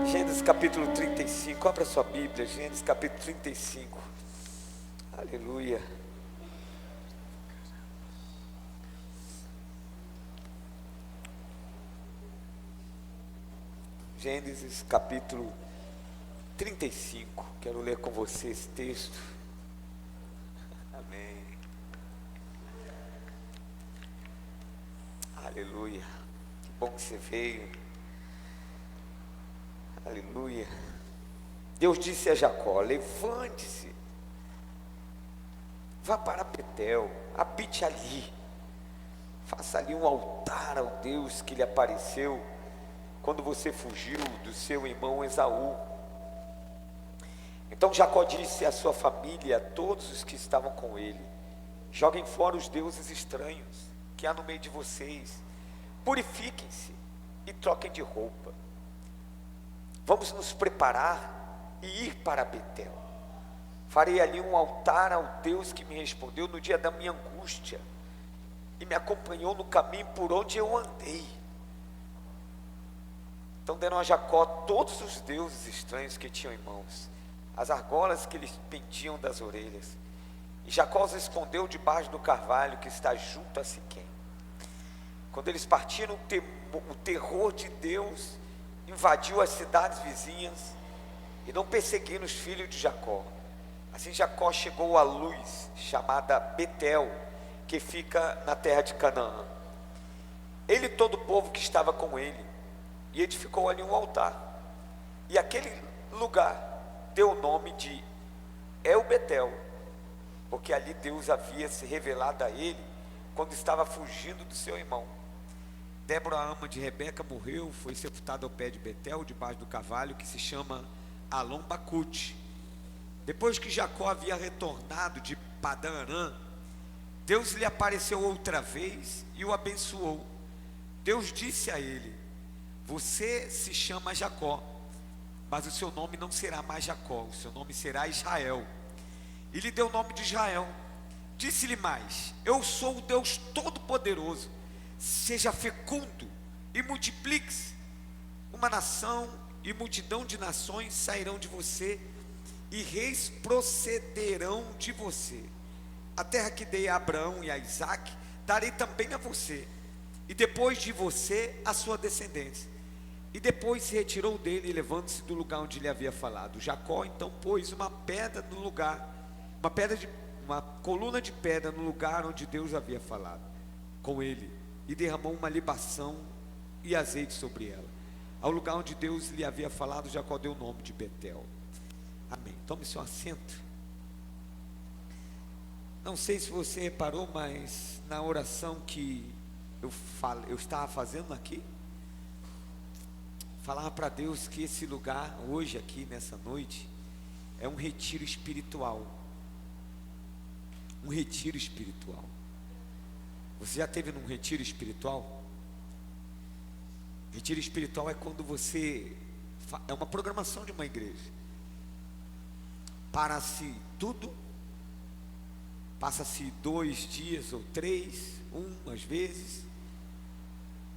Gênesis capítulo 35, abra sua Bíblia, Gênesis capítulo 35, aleluia. Gênesis capítulo 35, quero ler com você esse texto, amém, aleluia, que bom que você veio. Aleluia. Deus disse a Jacó: levante-se, vá para Betel, habite ali, faça ali um altar ao Deus que lhe apareceu quando você fugiu do seu irmão Esaú. Então Jacó disse à sua família e a todos os que estavam com ele: joguem fora os deuses estranhos que há no meio de vocês, purifiquem-se e troquem de roupa. Vamos nos preparar e ir para Betel. Farei ali um altar ao Deus que me respondeu no dia da minha angústia e me acompanhou no caminho por onde eu andei. Então deram a Jacó todos os deuses estranhos que tinham em mãos, as argolas que lhes pendiam das orelhas. E Jacó os escondeu debaixo do carvalho que está junto a Siquém. Quando eles partiram, o terror de Deus invadiu as cidades vizinhas e não perseguiram os filhos de Jacó. Assim Jacó chegou à luz chamada Betel, que fica na terra de Canaã. Ele e todo o povo que estava com ele, e edificou ali um altar, e aquele lugar deu o nome de El Betel, porque ali Deus havia se revelado a ele quando estava fugindo do seu irmão. Débora, a ama de Rebeca, morreu, foi sepultada ao pé de Betel, debaixo do carvalho que se chama Alon-Bacute. Depois que Jacó havia retornado de Padã-Arã, Deus lhe apareceu outra vez e o abençoou. Deus disse a ele: você se chama Jacó, mas o seu nome não será mais Jacó, o seu nome será Israel. E lhe deu o nome de Israel. Disse-lhe mais: eu sou o Deus Todo-Poderoso. Seja fecundo e multiplique-se. Uma nação e multidão de nações sairão de você, e reis procederão de você. A terra que dei a Abraão e a Isaque darei também a você, e depois de você a sua descendência. E depois se retirou dele, levando-se do lugar onde lhe havia falado. Jacó então pôs uma pedra no lugar, uma coluna de pedra no lugar onde Deus havia falado com ele, e derramou uma libação e azeite sobre ela. Ao lugar onde Deus lhe havia falado, Jacó deu o nome de Betel. Amém. Tome seu assento. Não sei se você reparou, mas na oração que eu estava fazendo aqui, falava para Deus que esse lugar, hoje aqui nessa noite, é um retiro espiritual. Um retiro espiritual. Você já esteve num retiro espiritual? Retiro espiritual é quando você... é uma programação de uma igreja. Para-se tudo, passa-se 2 dias ou 3, às vezes,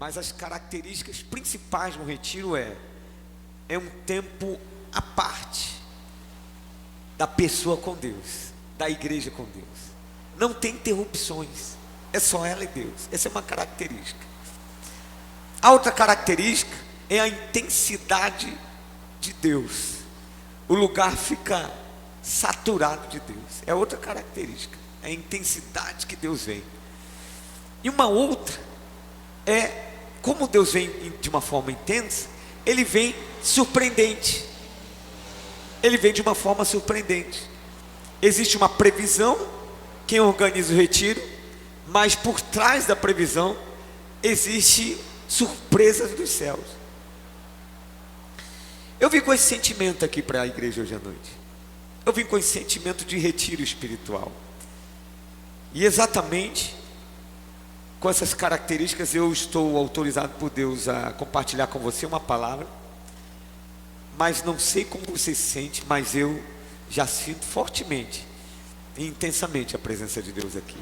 mas as características principais no retiro é um tempo à parte da pessoa com Deus, da igreja com Deus. Não tem interrupções. É só ela e Deus. Essa é uma característica. A outra característica é a intensidade de Deus. O lugar fica saturado de Deus. É outra característica. É a intensidade que Deus vem. E uma outra é, como Deus vem de uma forma intensa, Ele vem surpreendente. Ele vem de uma forma surpreendente. Existe uma previsão, quem organiza o retiro, mas por trás da previsão existe surpresas dos céus. Eu vim com esse sentimento aqui para a igreja hoje à noite. Eu vim com esse sentimento de retiro espiritual. E exatamente com essas características eu estou autorizado por Deus a compartilhar com você uma palavra. Mas não sei como você se sente, mas eu já sinto fortemente e intensamente a presença de Deus aqui.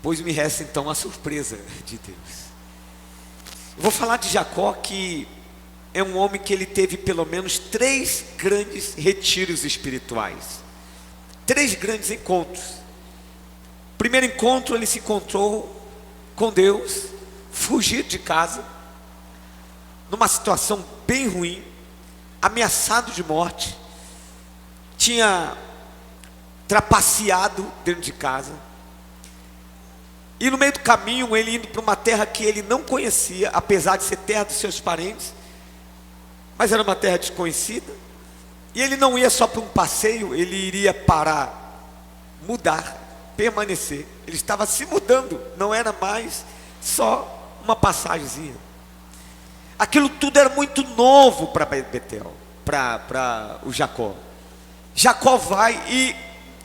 Pois me resta então a surpresa de Deus. Eu vou falar de Jacó, que é um homem que ele teve pelo menos 3 grandes retiros espirituais, 3 grandes encontros. Primeiro encontro, ele se encontrou com Deus, fugido de casa, numa situação bem ruim, ameaçado de morte, tinha trapaceado dentro de casa, e no meio do caminho, ele indo para uma terra que ele não conhecia, apesar de ser terra dos seus parentes, mas era uma terra desconhecida, e ele não ia só para um passeio, ele iria para mudar, permanecer. Ele estava se mudando, não era mais só uma passagemzinha. Aquilo tudo era muito novo para Betel, para o Jacó. Jacó vai e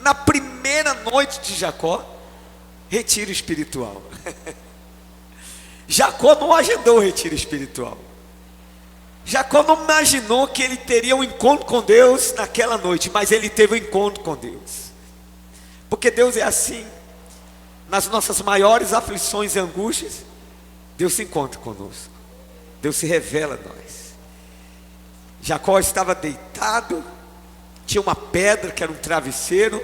na primeira noite de Jacó, retiro espiritual. Jacó não agendou o retiro espiritual. Jacó não imaginou que ele teria um encontro com Deus naquela noite, mas ele teve um encontro com Deus. Porque Deus é assim, nas nossas maiores aflições e angústias, Deus se encontra conosco, Deus se revela a nós. Jacó estava deitado, tinha uma pedra que era um travesseiro,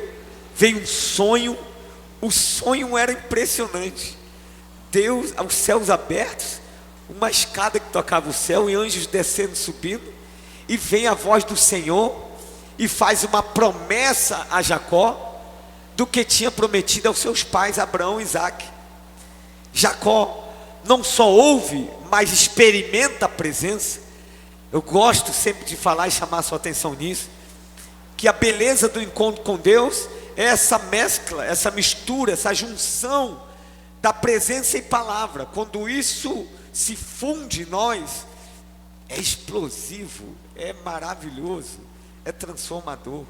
veio um sonho, o sonho era impressionante. Deus, aos céus abertos, uma escada que tocava o céu e anjos descendo, subindo, e vem a voz do Senhor e faz uma promessa a Jacó do que tinha prometido aos seus pais Abraão e Isaque. Jacó não só ouve, mas experimenta a presença. Eu gosto sempre de falar e chamar a sua atenção nisso, que a beleza do encontro com Deus é essa mescla, essa mistura, essa junção da presença e palavra. Quando isso se funde em nós, é explosivo, é maravilhoso, é transformador.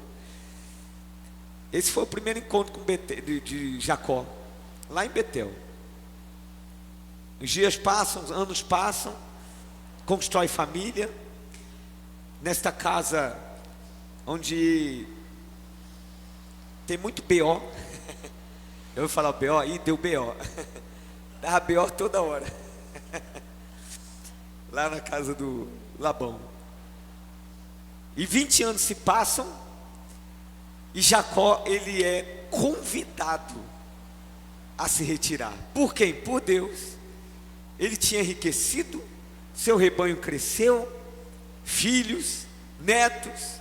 Esse foi o primeiro encontro com de Jacó, lá em Betel. Os dias passam, os anos passam, constrói família, nesta casa onde tem muito BO. Eu vou falar BO aí, deu BO. Dava BO toda hora. Lá na casa do Labão. E 20 anos se passam, e Jacó, ele é convidado a se retirar. Por quem? Por Deus. Ele tinha enriquecido, seu rebanho cresceu, filhos, netos.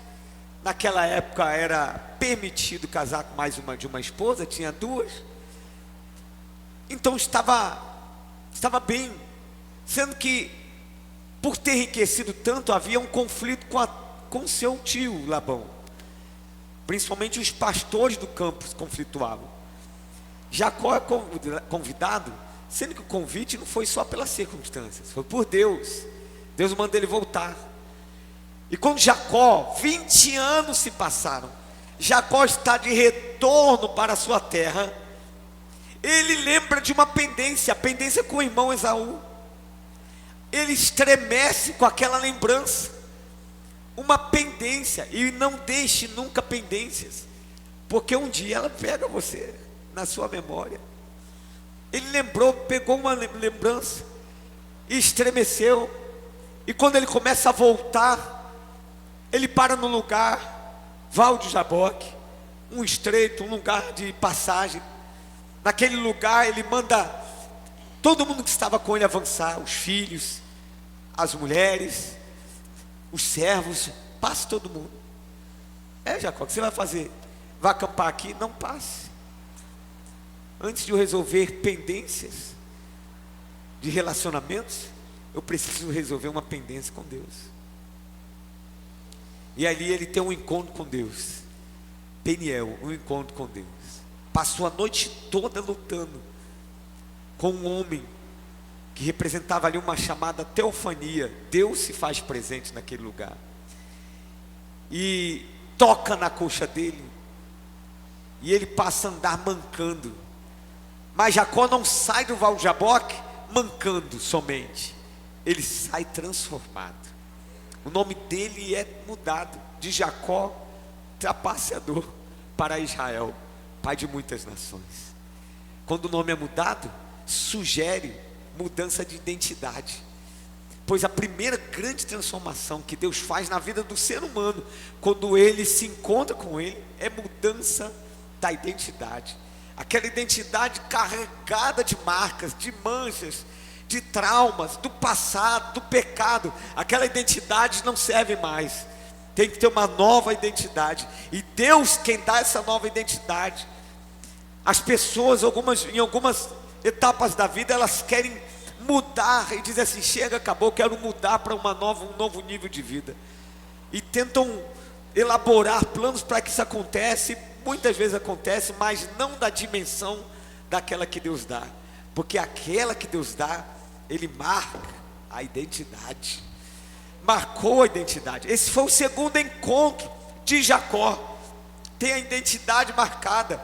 Naquela época era permitido casar com mais de uma esposa, tinha 2. Então estava bem, sendo que por ter enriquecido tanto, havia um conflito com seu tio Labão. Principalmente os pastores do campo conflituavam. Jacó é convidado, sendo que o convite não foi só pelas circunstâncias, foi por Deus. Deus manda ele voltar. E quando Jacó, 20 anos se passaram, Jacó está de retorno para a sua terra, ele lembra de uma pendência, a pendência com o irmão Esaú. Ele estremece com aquela lembrança, uma pendência. E não deixe nunca pendências, porque um dia ela pega você na sua memória. Ele lembrou, pegou uma lembrança e estremeceu. E quando ele começa a voltar, ele para no lugar, Val de Jaboque, um estreito, um lugar de passagem. Naquele lugar ele manda todo mundo que estava com ele avançar, os filhos, as mulheres, os servos, passe todo mundo. Jacó, o que você vai fazer? Vai acampar aqui? Não passe. Antes de eu resolver pendências de relacionamentos, eu preciso resolver uma pendência com Deus. E ali ele tem um encontro com Deus. Peniel, um encontro com Deus. Passou a noite toda lutando com um homem que representava ali uma chamada teofania. Deus se faz presente naquele lugar. E toca na coxa dele. E ele passa a andar mancando. Mas Jacó não sai do Val de Jaboque mancando somente. Ele sai transformado. O nome dele é mudado de Jacó, trapaceador, para Israel, pai de muitas nações. Quando o nome é mudado, sugere mudança de identidade. Pois a primeira grande transformação que Deus faz na vida do ser humano, quando ele se encontra com Ele, é mudança da identidade. Aquela identidade carregada de marcas, de manchas, de traumas, do passado, do pecado. Aquela identidade não serve mais. Tem que ter uma nova identidade. E Deus quem dá essa nova identidade. As pessoas, em algumas etapas da vida, elas querem mudar e dizem assim: chega, acabou, quero mudar para um novo nível de vida. E tentam elaborar planos para que isso aconteça. Muitas vezes acontece, mas não da dimensão daquela que Deus dá. Porque aquela que Deus dá, Ele marca a identidade. Marcou a identidade. Esse foi o segundo encontro de Jacó. Tem a identidade marcada.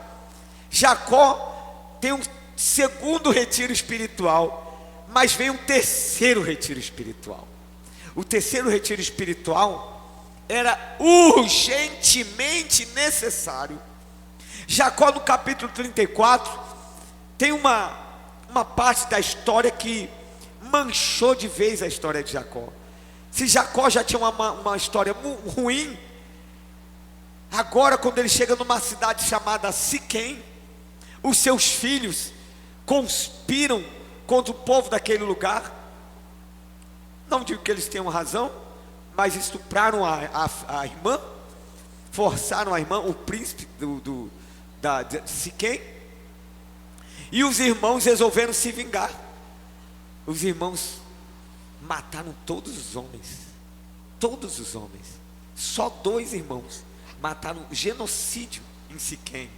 Jacó tem um segundo retiro espiritual, mas vem um terceiro retiro espiritual. O terceiro retiro espiritual era urgentemente necessário. Jacó, no capítulo 34, tem uma parte da história que manchou de vez a história de Jacó. Se Jacó já tinha uma história ruim, agora quando ele chega numa cidade chamada Siquém, os seus filhos conspiram contra o povo daquele lugar. Não digo que eles tenham razão, mas estupraram a irmã, forçaram a irmã, o príncipe de Siquém, e os irmãos resolveram se vingar. Os irmãos mataram todos os homens, só 2 irmãos mataram, genocídio em Siquém.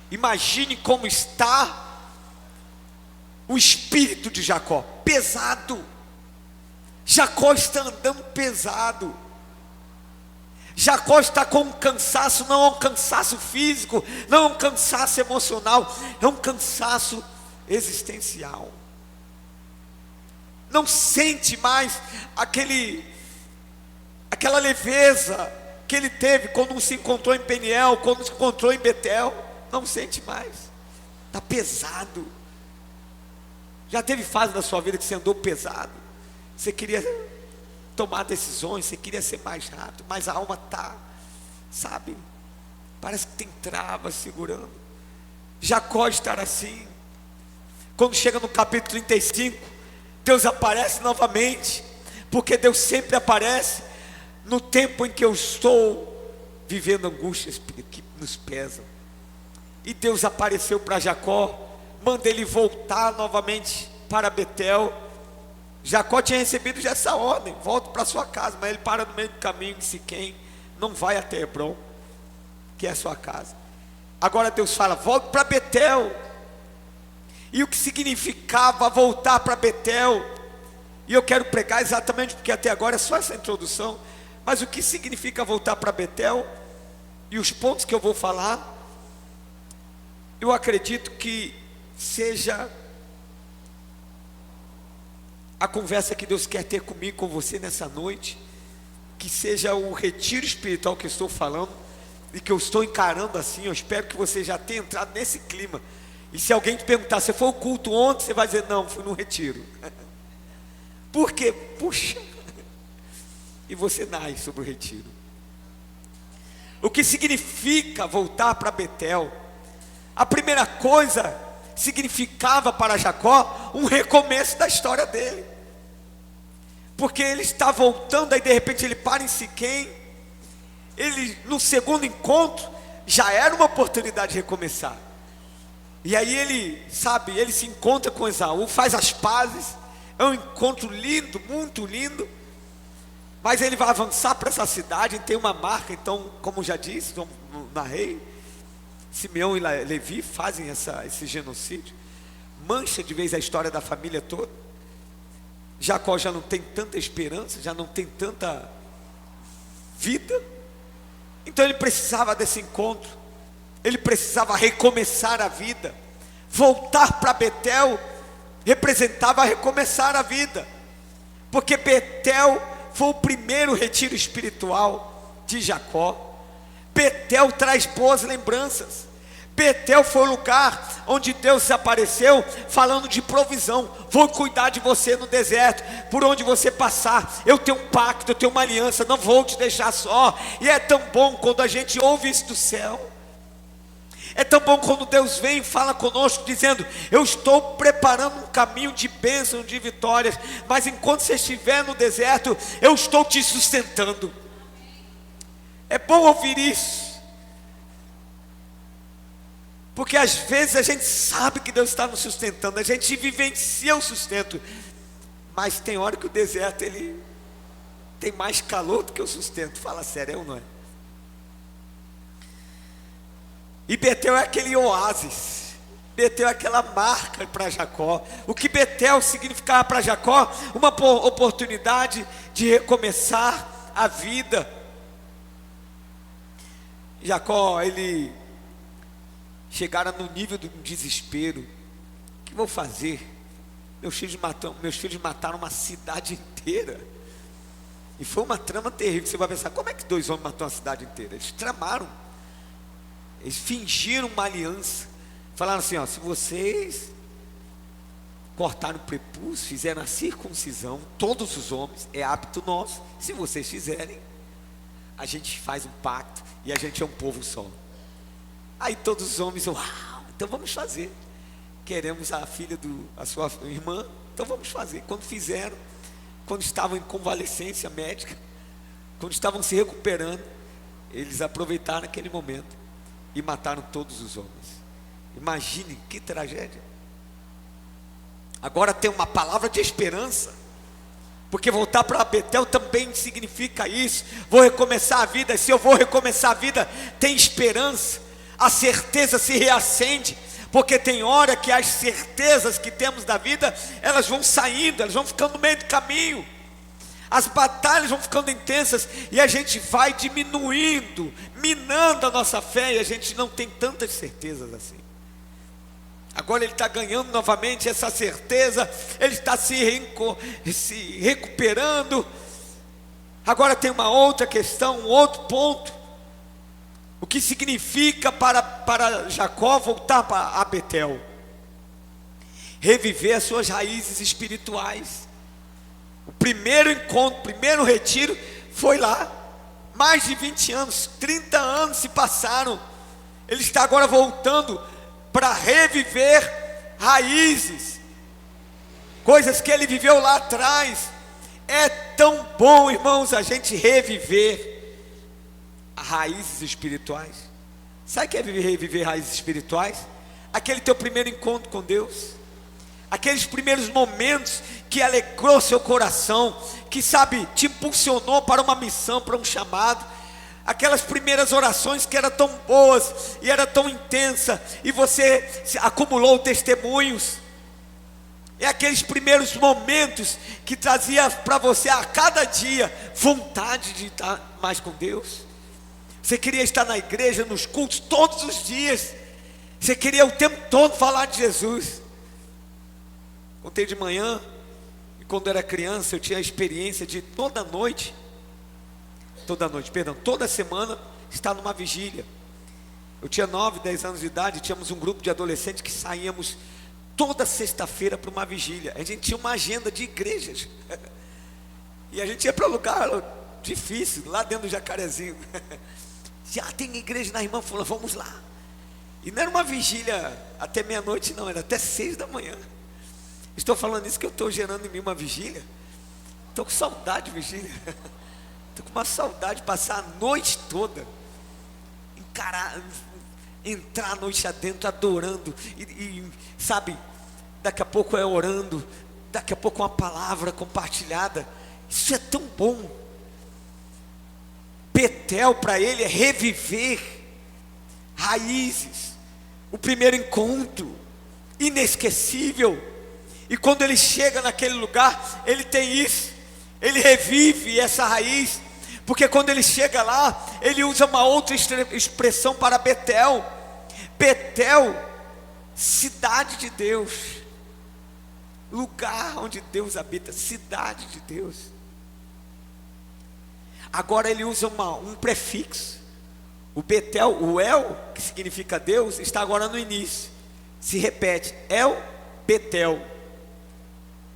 Imagine como está o espírito de Jacó, pesado. Jacó está andando pesado. Jacó está com um cansaço, não é um cansaço físico, não é um cansaço emocional, é um cansaço existencial. Não sente mais aquela leveza que ele teve quando se encontrou em Peniel, quando se encontrou em Betel. Não sente mais, está pesado. Já teve fase da sua vida que você andou pesado, você queria tomar decisões, você queria ser mais rápido, mas a alma está, sabe, parece que tem travas segurando. Jacó está assim. Quando chega no capítulo 35, Deus aparece novamente, porque Deus sempre aparece no tempo em que eu estou vivendo angústias que nos pesam. E Deus apareceu para Jacó, manda ele voltar novamente para Betel. Jacó tinha recebido já essa ordem: volta para sua casa, mas ele para no meio do caminho em Siquém, não vai até Hebron, que é a sua casa. Agora Deus fala: volta para Betel. E o que significava voltar para Betel? E eu quero pregar exatamente porque até agora é só essa introdução, mas o que significa voltar para Betel, e os pontos que eu vou falar, eu acredito que seja a conversa que Deus quer ter comigo, com você nessa noite, que seja o retiro espiritual que eu estou falando, e que eu estou encarando assim. Eu espero que você já tenha entrado nesse clima. E se alguém te perguntar: você foi ao culto ontem? Você vai dizer: não, fui no retiro. Por quê? Puxa, e você nasce sobre o retiro. O que significa voltar para Betel? A primeira coisa, significava para Jacó um recomeço da história dele, porque ele está voltando, aí de repente ele para em Siquém. Ele, no segundo encontro, já era uma oportunidade de recomeçar. E aí ele, sabe, ele se encontra com Esaú, faz as pazes. É um encontro lindo, muito lindo. Mas ele vai avançar para essa cidade, tem uma marca. Então, como já disse, narrei, Simeão e Levi fazem esse genocídio, mancha de vez a história da família toda. Jacó já não tem tanta esperança, já não tem tanta vida. Então ele precisava desse encontro, ele precisava recomeçar a vida. Voltar para Betel representava recomeçar a vida, porque Betel foi o primeiro retiro espiritual de Jacó. Betel traz boas lembranças. Betel foi o lugar onde Deus apareceu falando de provisão. Vou cuidar de você no deserto, por onde você passar. Eu tenho um pacto, eu tenho uma aliança, não vou te deixar só. E é tão bom quando a gente ouve isso do céu. É tão bom quando Deus vem e fala conosco dizendo: eu estou preparando um caminho de bênção, de vitórias, mas enquanto você estiver no deserto, eu estou te sustentando. É bom ouvir isso, porque às vezes a gente sabe que Deus está nos sustentando, a gente vivencia o sustento, mas tem hora que o deserto ele tem mais calor do que o sustento. Fala sério, ou não é? E Betel é aquele oásis, Betel é aquela marca para Jacó. O que Betel significava para Jacó? Uma oportunidade de recomeçar a vida. Jacó, ele chegaram no nível do desespero. O que vou fazer? Meus filhos mataram uma cidade inteira. E foi uma trama terrível. Você vai pensar, como é que 2 homens mataram uma cidade inteira? Eles tramaram. Eles fingiram uma aliança. Falaram assim, ó, se vocês cortaram o prepúcio, fizeram a circuncisão, todos os homens, é hábito nosso. Se vocês fizerem, a gente faz um pacto e a gente é um povo só. Aí todos os homens, uau, então vamos fazer. Queremos a sua irmã, então vamos fazer. Quando fizeram, quando estavam em convalescência médica, quando estavam se recuperando, eles aproveitaram aquele momento e mataram todos os homens. Imagine que tragédia. Agora tem uma palavra de esperança, porque voltar para Betel também significa isso. Vou recomeçar a vida. Se eu vou recomeçar a vida, tem esperança. A certeza se reacende, porque tem hora que as certezas que temos da vida, elas vão saindo, elas vão ficando no meio do caminho. As batalhas vão ficando intensas e a gente vai diminuindo, minando a nossa fé, e a gente não tem tantas certezas assim. Agora ele está ganhando novamente essa certeza, ele está se recuperando. Agora tem uma outra questão, um outro ponto. O que significa para Jacó voltar a Betel? Reviver as suas raízes espirituais. O primeiro encontro, o primeiro retiro foi lá. Mais de 20 anos, 30 anos se passaram. Ele está agora voltando para reviver raízes, coisas que ele viveu lá atrás. É tão bom, irmãos, a gente reviver raízes espirituais. Sabe o que é reviver raízes espirituais? Aquele teu primeiro encontro com Deus, aqueles primeiros momentos que alegrou seu coração, que sabe, te impulsionou para uma missão, para um chamado. Aquelas primeiras orações que eram tão boas e era tão intensa, e você acumulou testemunhos. É aqueles primeiros momentos que trazia para você a cada dia vontade de estar mais com Deus. Você queria estar na igreja, nos cultos, todos os dias. Você queria o tempo todo falar de Jesus. Contei de manhã, e quando era criança, eu tinha a experiência de toda semana, estar numa vigília. Eu tinha 9, 10 anos de idade, tínhamos um grupo de adolescentes que saíamos toda sexta-feira para uma vigília. A gente tinha uma agenda de igrejas. E a gente ia para um lugar difícil, lá dentro do Jacarezinho. Já tem igreja, na irmã falou, vamos lá. E não era uma vigília até meia-noite, não, era até 6 da manhã. Estou falando isso que eu estou gerando em mim uma vigília. Estou com saudade de vigília. Estou com uma saudade de passar a noite toda, entrar a noite adentro, adorando, e sabe, daqui a pouco é orando, daqui a pouco uma palavra compartilhada. Isso é tão bom. Betel para ele é reviver raízes, o primeiro encontro, inesquecível. E quando ele chega naquele lugar, ele tem isso, ele revive essa raiz, porque quando ele chega lá, ele usa uma outra expressão para Betel. Betel, cidade de Deus, lugar onde Deus habita, cidade de Deus. Agora ele usa um prefixo. O Betel, o El, que significa Deus, está agora no início. Se repete, El, Betel.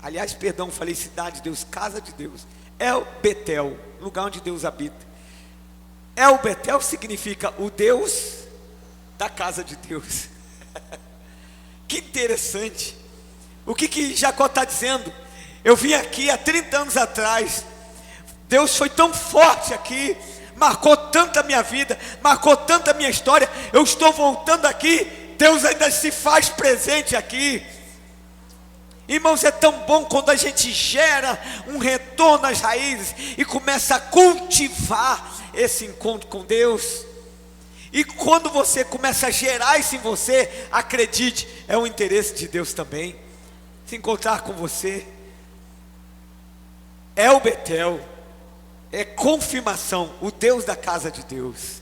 Aliás, perdão, falei cidade de Deus, casa de Deus. El, Betel, lugar onde Deus habita. El, Betel significa o Deus da casa de Deus. Que interessante. O que Jacó está dizendo? Eu vim aqui há 30 anos atrás. Deus foi tão forte aqui, marcou tanto a minha vida, marcou tanto a minha história. Eu estou voltando aqui, Deus ainda se faz presente aqui. Irmãos, é tão bom quando a gente gera um retorno às raízes e começa a cultivar esse encontro com Deus. E quando você começa a gerar isso em você, acredite, é o interesse de Deus também se encontrar com você. É o Betel, é confirmação, o Deus da casa de Deus.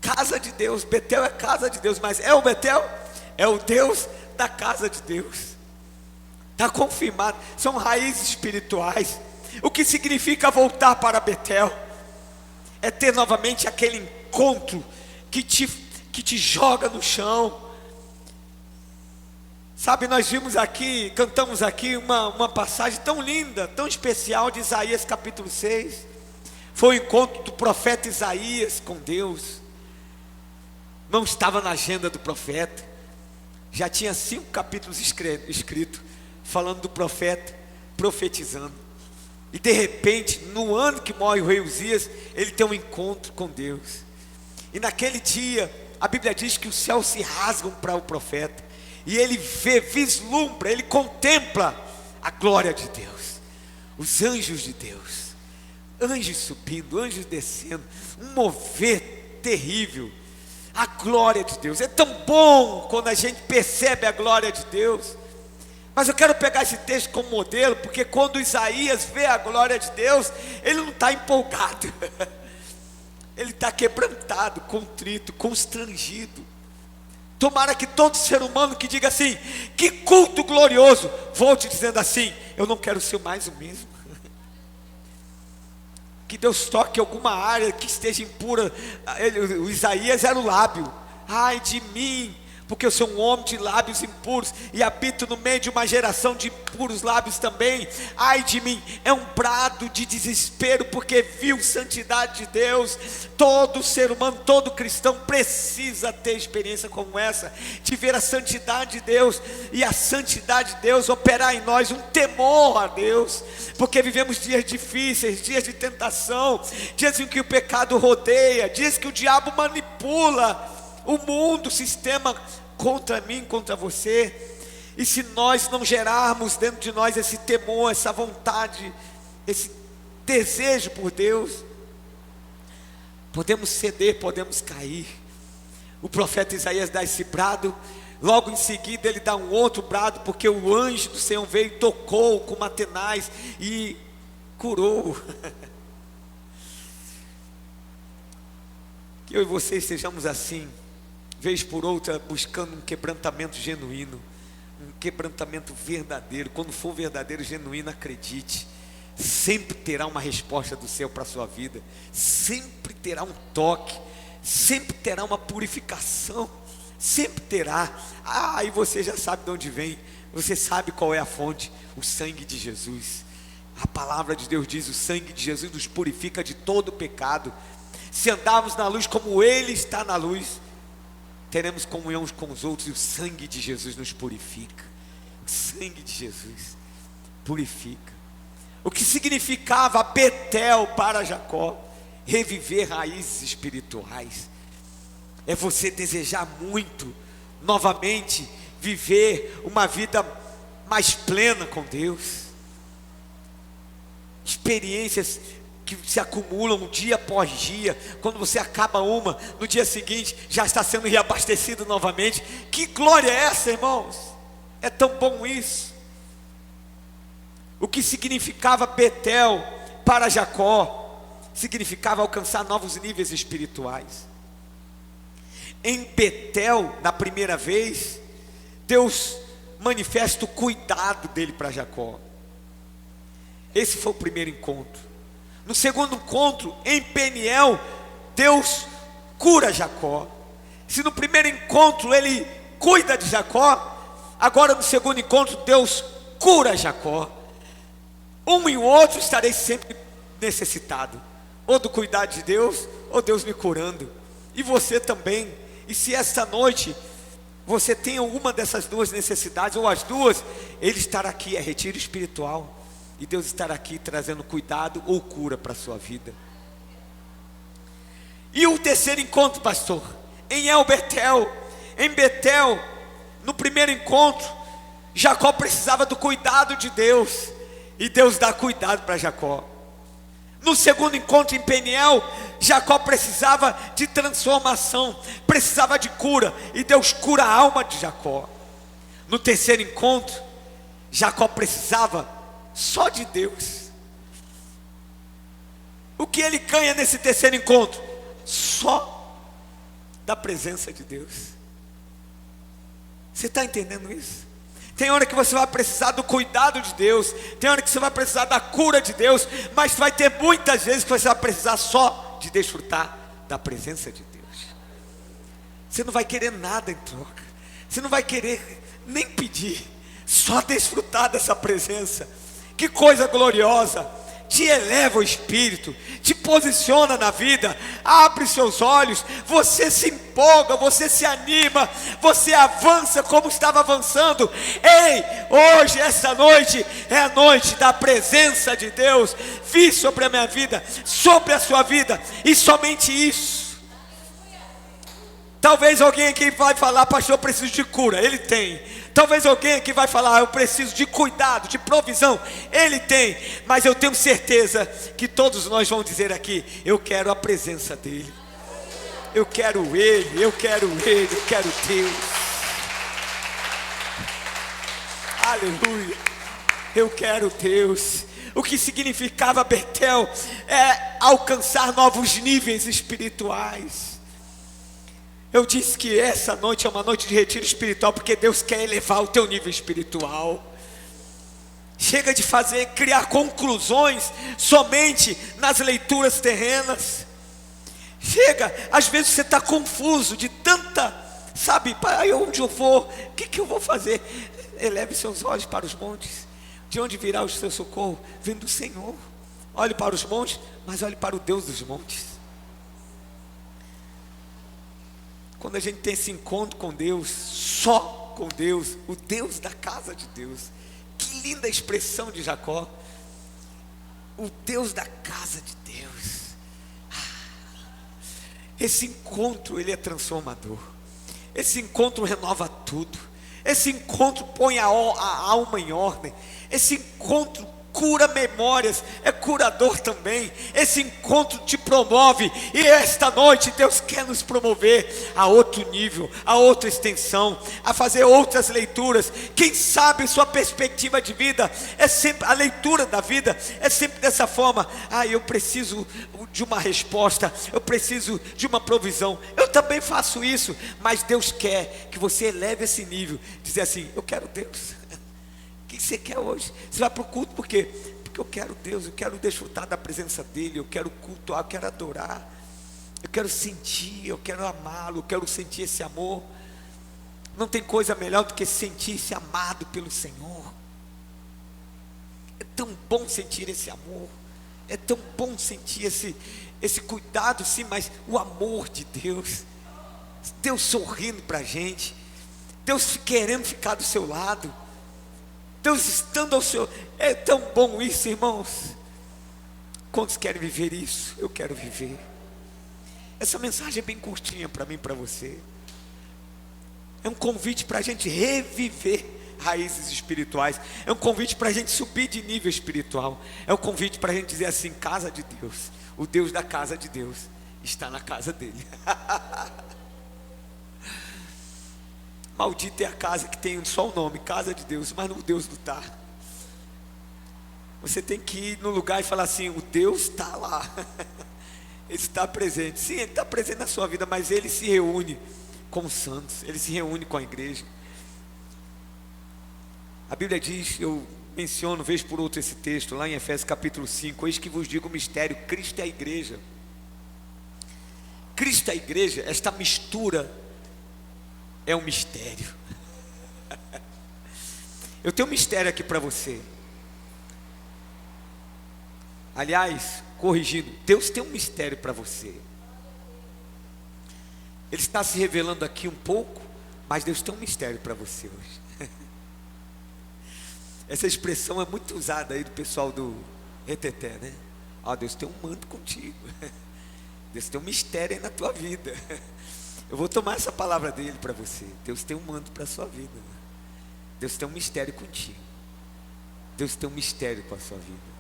Casa de Deus, Betel é casa de Deus, mas é o Betel? É o Deus da casa de Deus. Está confirmado, são raízes espirituais. O que significa voltar para Betel? É ter novamente aquele encontro que te joga no chão. Sabe, nós vimos aqui, cantamos aqui uma passagem tão linda, tão especial de Isaías capítulo 6. Foi o encontro do profeta Isaías com Deus. Não estava na agenda do profeta. Já tinha 5 capítulos escritos, falando do profeta, profetizando. E de repente, no ano que morre o rei Uzias, ele tem um encontro com Deus. E naquele dia, a Bíblia diz que os céus se rasgam para o profeta. E ele vislumbra, ele contempla a glória de Deus, os anjos de Deus, anjos subindo, anjos descendo, um mover terrível, a glória de Deus. É tão bom quando a gente percebe a glória de Deus. Mas eu quero pegar esse texto como modelo, porque quando Isaías vê a glória de Deus, ele não está empolgado, ele está quebrantado, contrito, constrangido. Tomara que todo ser humano que diga assim, que culto glorioso, volte dizendo assim, eu não quero ser mais o mesmo. Que Deus toque alguma área que esteja impura. O Isaías era o lábio. Ai de mim, porque eu sou um homem de lábios impuros e habito no meio de uma geração de impuros lábios também. Ai de mim, é um brado de desespero, porque viu santidade de Deus. Todo ser humano, todo cristão precisa ter experiência como essa, de ver a santidade de Deus, e a santidade de Deus operar em nós um temor a Deus, porque vivemos dias difíceis, dias de tentação, dias em que o pecado rodeia, dias que o diabo manipula o mundo, o sistema contra mim, contra você. E se nós não gerarmos dentro de nós esse temor, essa vontade, esse desejo por Deus, podemos ceder, podemos cair. O profeta Isaías dá esse brado, logo em seguida ele dá um outro brado, porque o anjo do Senhor veio e tocou com uma tenaz e curou. Que eu e você estejamos assim, vez por outra, buscando um quebrantamento genuíno, um quebrantamento verdadeiro. Quando for verdadeiro, genuíno, acredite, sempre terá uma resposta do céu para a sua vida, sempre terá um toque, sempre terá uma purificação, sempre terá. E você já sabe de onde vem, você sabe qual é a fonte: o sangue de Jesus. A palavra de Deus diz: o sangue de Jesus nos purifica de todo pecado. Se andarmos na luz como Ele está na luz, teremos comunhão uns com os outros, e o sangue de Jesus nos purifica. O sangue de Jesus purifica. O que significava Betel para Jacó? Reviver raízes espirituais. É você desejar muito, novamente, viver uma vida mais plena com Deus. Experiências que se acumulam dia após dia. Quando você acaba uma, no dia seguinte já está sendo reabastecido novamente. Que glória é essa, irmãos? É tão bom isso. O que significava Betel para Jacó? Significava alcançar novos níveis espirituais. Em Betel, na primeira vez, Deus manifesta o cuidado dele para Jacó. Esse foi o primeiro encontro. No segundo encontro, em Peniel, Deus cura Jacó. Se no primeiro encontro ele cuida de Jacó, agora no segundo encontro Deus cura Jacó. Um e o outro estarei sempre necessitado, ou do cuidado de Deus, ou Deus me curando. E você também. E se esta noite você tem alguma dessas duas necessidades, ou as duas, Ele estará aqui, é retiro espiritual, e Deus estará aqui trazendo cuidado ou cura para a sua vida. E o terceiro encontro, pastor, em El-Betel. Em Betel, no primeiro encontro, Jacó precisava do cuidado de Deus, e Deus dá cuidado para Jacó. No segundo encontro em Peniel, Jacó precisava de transformação, precisava de cura, e Deus cura a alma de Jacó. No terceiro encontro, Jacó precisava só de Deus. O que ele ganha nesse terceiro encontro? Só da presença de Deus. Você está entendendo isso? Tem hora que você vai precisar do cuidado de Deus, tem hora que você vai precisar da cura de Deus, mas vai ter muitas vezes que você vai precisar só de desfrutar da presença de Deus. Você não vai querer nada em troca, você não vai querer nem pedir, só desfrutar dessa presença. Que coisa gloriosa! Te eleva o espírito, te posiciona na vida, abre seus olhos, você se empolga, você se anima, você avança como estava avançando. Ei, hoje, essa noite, é a noite da presença de Deus. Vi sobre a minha vida, sobre a sua vida, e somente isso. Talvez alguém aqui vai falar: pastor, eu preciso de cura. Ele tem. Talvez alguém aqui vai falar: eu preciso de cuidado, de provisão. Ele tem. Mas eu tenho certeza que todos nós vamos dizer aqui: eu quero a presença dele, eu quero ele, eu quero ele, eu quero Deus. Aleluia. Eu quero Deus. O que significava Betel é alcançar novos níveis espirituais. Eu disse que essa noite é uma noite de retiro espiritual, porque Deus quer elevar o teu nível espiritual. Chega de criar conclusões somente nas leituras terrenas. Chega, às vezes você está confuso de tanta, sabe, onde eu vou, o que eu vou fazer? Eleve seus olhos para os montes. De onde virá o seu socorro? Vem do Senhor. Olhe para os montes, mas olhe para o Deus dos montes. Quando a gente tem esse encontro com Deus, só com Deus, o Deus da casa de Deus. Que linda expressão de Jacó. O Deus da casa de Deus. Esse encontro, ele é transformador. Esse encontro renova tudo. Esse encontro põe a alma em ordem. Esse encontro cura memórias, é curador também. Esse encontro te promove, e esta noite Deus quer nos promover a outro nível, a outra extensão, a fazer outras leituras. Quem sabe sua perspectiva de vida é sempre, a leitura da vida é sempre dessa forma: eu preciso de uma resposta, eu preciso de uma provisão. Eu também faço isso, mas Deus quer que você eleve esse nível, dizer assim: eu quero Deus. O que você quer hoje? Você vai para o culto por quê? Porque eu quero Deus, eu quero desfrutar da presença dEle, eu quero cultuar, eu quero adorar, eu quero sentir, eu quero amá-lo, eu quero sentir esse amor. Não tem coisa melhor do que sentir-se amado pelo Senhor. É tão bom sentir esse amor, é tão bom sentir esse cuidado, sim, mas o amor de Deus, Deus sorrindo para a gente, Deus querendo ficar do seu lado, Deus estando ao seu... É tão bom isso, irmãos. Quantos querem viver isso? Eu quero viver. Essa mensagem é bem curtinha para mim e para você. É um convite para a gente reviver raízes espirituais. É um convite para a gente subir de nível espiritual. É um convite para a gente dizer assim: casa de Deus. O Deus da casa de Deus está na casa dele. Maldita é a casa que tem só o nome, casa de Deus, mas o Deus não está. Você tem que ir no lugar e falar assim: o Deus está lá. Ele está presente. Sim, Ele está presente na sua vida, mas Ele se reúne com os santos, Ele se reúne com a igreja. A Bíblia diz, eu menciono vez por outra esse texto, lá em Efésios capítulo 5: eis que vos digo o mistério, Cristo é a igreja. Cristo e a igreja, esta mistura é um mistério. Eu tenho um mistério aqui para você. Aliás, corrigindo, Deus tem um mistério para você. Ele está se revelando aqui um pouco, mas Deus tem um mistério para você hoje. Essa expressão é muito usada aí do pessoal do Reteté, né? Deus tem um manto contigo. Deus tem um mistério aí na tua vida. Eu vou tomar essa palavra dele para você. Deus tem um manto para a sua vida. Deus tem um mistério contigo. Deus tem um mistério com a sua vida.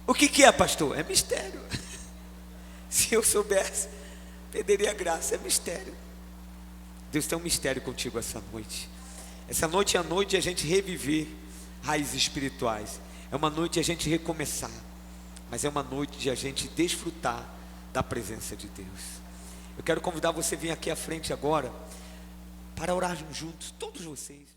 O que é, pastor? É mistério. Se eu soubesse, perderia a graça. É mistério. Deus tem um mistério contigo essa noite. Essa noite é a noite de a gente reviver raízes espirituais. É uma noite de a gente recomeçar. Mas é uma noite de a gente desfrutar da presença de Deus. Eu quero convidar você a vir aqui à frente agora para orarmos juntos, todos vocês.